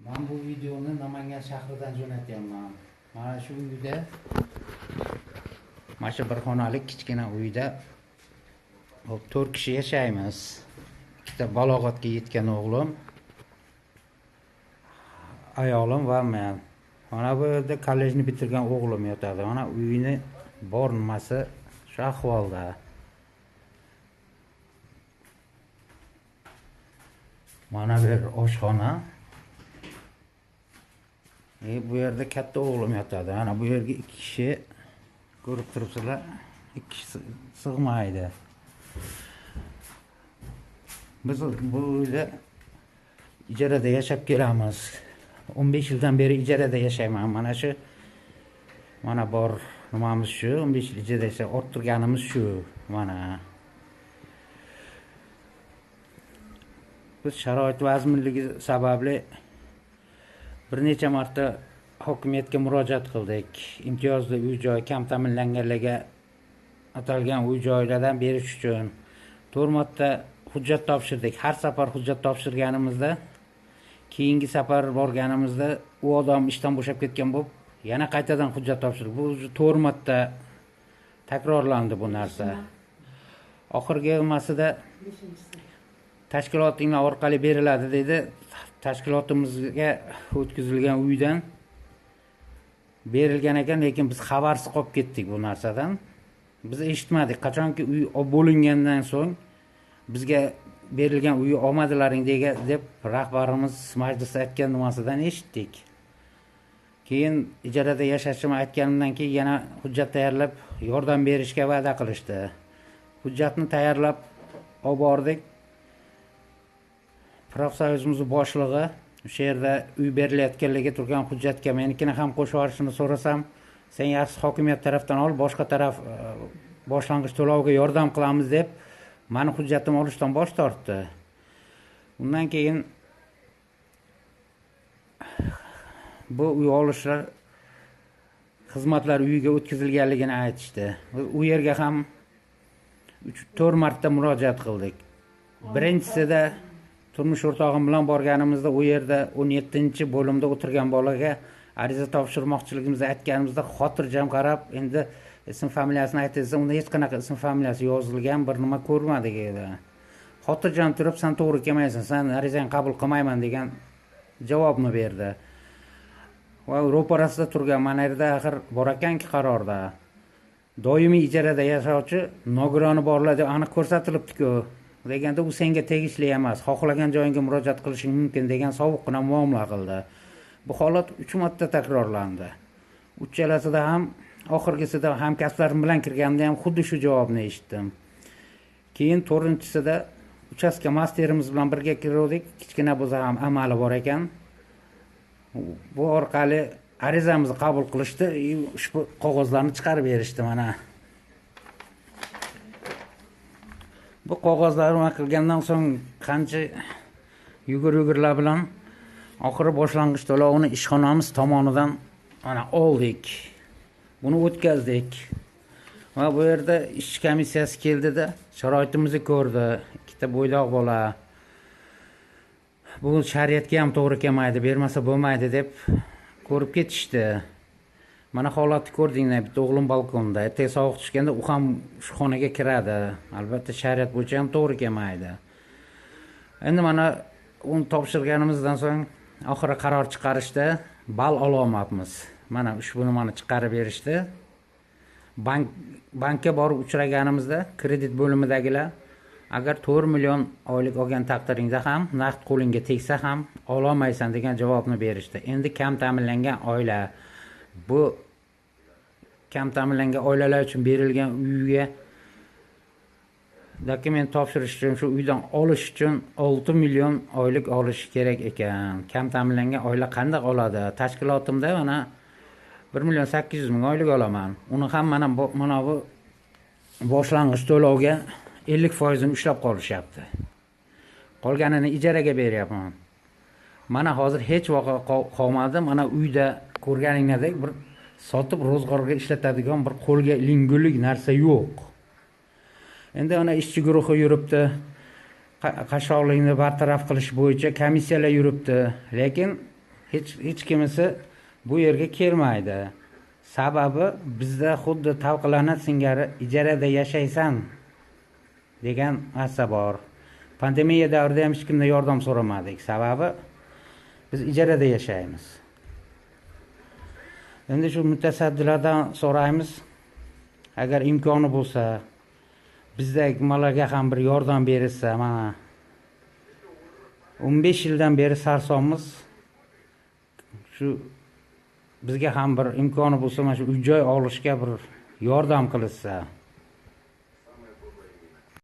Ben bu videoni Namangan shahridan jo'natyapman. Mana shu uyda, mana shu bir xonalik kichkina uyda 4 kishi yashaymiz. Ikkita balog'atga yetgan o'g'lim, ayolim va men. Mana bu yerda kollejni bitirgan o'g'lim yotadi. Mana uyni bor nimasi shu ahvolda. Mana bir oshxona. Bu yerda katta o'g'lim yotadi. Ana bu yerga 2 kishi ko'rib turibsizlar. 2 kishi sig'maydi. Biz bu uyda ijarada yashab kelamiz. 15 yildan beri ijarada yashayman. Mana shu mana bor nimamiz shu. 15 yil ijarada yashab orttirganimiz shu. Mana biz sharoit vazminligi sababli bir necha marta hokimiyatga murojaat qildik. Imtiyozli uy-joy kam ta'minlanganlarga atalgan uy-joylardan berish uchun 4 marta hujjat topshirdik. Har safar hujjat topshirganimizda, keyingi safar borganimizda u odam ishdan bo'shab ketgan bo'lib, yana qaytadan hujjat topshirdik. Bu 4 marta takrorlandi bu narsa. Oxirgi emasida tashkilotinglar orqali beriladi dedi. Tashkilotimizga o'tkazilgan uydan berilgan ekan, lekin biz xabarsiz qolib ketdik bu narsadan. Biz eshitmadik. Qachonki uy bo'lingandan so'ng bizga berilgan uyni olmadilaring deb rahbarimiz majlisda aytgan nimasidan eshitdik. Keyin ijarada yashashimni aytganimdan keyin yana hujjat tayyorlab yordam berishga va'da qilishdi. Hujjatni tayyorlab olib bordik. Profsoyuzimiz boshlig'i o'sha yerda uy berilayotganligiga turgan hujjatga menikini ham qo'shib yuborishini so'rasam, sen yaxshi hokimiyat tarafdan ol, boshqa taraf boshlang'ich to'lovga yordam qilamiz deb meni hujjatimni olishdan bosh tortdi. Undan keyin bu uy olishlar xizmatlar uyiga o'tkazilganligini aytishdi. U yerga ham 3-4 marta murojaat qildik. Birinchisida turmush o'rtog'im bilan borganimizda u yerda 17-bo'limda o'tirgan bolaga ariza topshirmoqchiligimizni aytganimizda xotirjam qarab, endi ism familiyasini aytsa, unda hech qanaqa ism familiyasi yozilgan bir nima ko'rmadik edi. Xotirjam turib, sen to'g'ri kelmaysan, sen arizangni qabul qilmayman degan javobni berdi. Va ro'parasida turgan mana yerda axir bor ekanki qarorda doimiy ijarada yashovchi nogironi borlar deb aniq ko'rsatilibdi-ku. Deganda u senga tegishli emas, xohlagan joyingga murojaat qilishing mumkin degan sovuqqina muomala qildi. Bu holat 3 marta takrorlandi. Uchalasida ham, oxirgisida hamkasblarim bilan kirganimda ham xuddi shu javobni eshitdim. Keyin 4-chisida uchastka masterimiz bilan birga kirdik. Kichkina bo'lsa ham amali bor ekan. Bu orqali arizamizni qabul qilishdi, ushbu qog'ozlarni chiqarib berishdi mana. Bu qog'ozlarni qilgandan so'ng qancha yugur-yugurlar bilan oxiri boshlang'ich to'lovini ishxonamiz tomonidan mana oldik. Buni o'tkazdik. Va bu yerda ish komissiyasi keldida, sharoitimizni ko'rdi. Ikkita bo'ydoq bola. Bu shariatga ham to'g'ri kelmaydi, bermasa bo'lmaydi deb ko'rib ketishdi. Mana holatni ko'rdinglar, bitta o'g'lim balkonda, ertaga sovuq tushganda u ham shu xonaga kiradi. Albatta shariat bo'yicha ham to'g'ri kelmaydi. Endi mana uni topshirganimizdan so'ng oxiri qaror chiqarishda ball ololmabmiz. Mana ushbu nimani chiqarib berishdi. Bankka borib uchraganimizda kredit bo'limidagilar agar 4 million oylik olgan taqdiringda ham naqd qo'lingga tegsa ham ololmaysan degan javobni berishdi. Endi kam ta'minlangan oila, bu kam ta'minlangan oilalar uchun berilgan uyga dokument topshirish uchun, shu uydan olish uchun 6 million oylik olish kerak ekan. Kam ta'minlangan oila qanday oladi? Tashkilotimda mana 1.800.000 oylik olaman. Uni ham mana bu boshlang'ich to'lovga 50% ni ushlab qolishyapti. Qolganini ijaraga beryapman. Mana hozir hech voqea qolmadi. Mana uyda ko'rganinglardek bir sotib ro'zg'orga ishlatadigan bir qo'lga ilingulik narsa yo'q. Endi ana ishchi guruhi yuribdi. qashshoqlikni bartaraf qilish bo'yicha komissiyalar yuribdi, lekin hech kimisi bu yerga kelmaydi. Sababi bizda xuddi Talqilana singari ijarada yashaysan degan narsa bor. Pandemiya davrida ham hech kimdan yordam so'ramadik. Sababi biz ijarada yashaymiz. Endi shu mutasaddilardan so'raymiz, agar imkoni bo'lsa, bizdagi mallarga ham bir yordam berilsa, mana 15 yildan beri sarsonmiz. Shu bizga ham bir imkoni bo'lsa, mana shu uy-joy olishga bir yordam qilsa.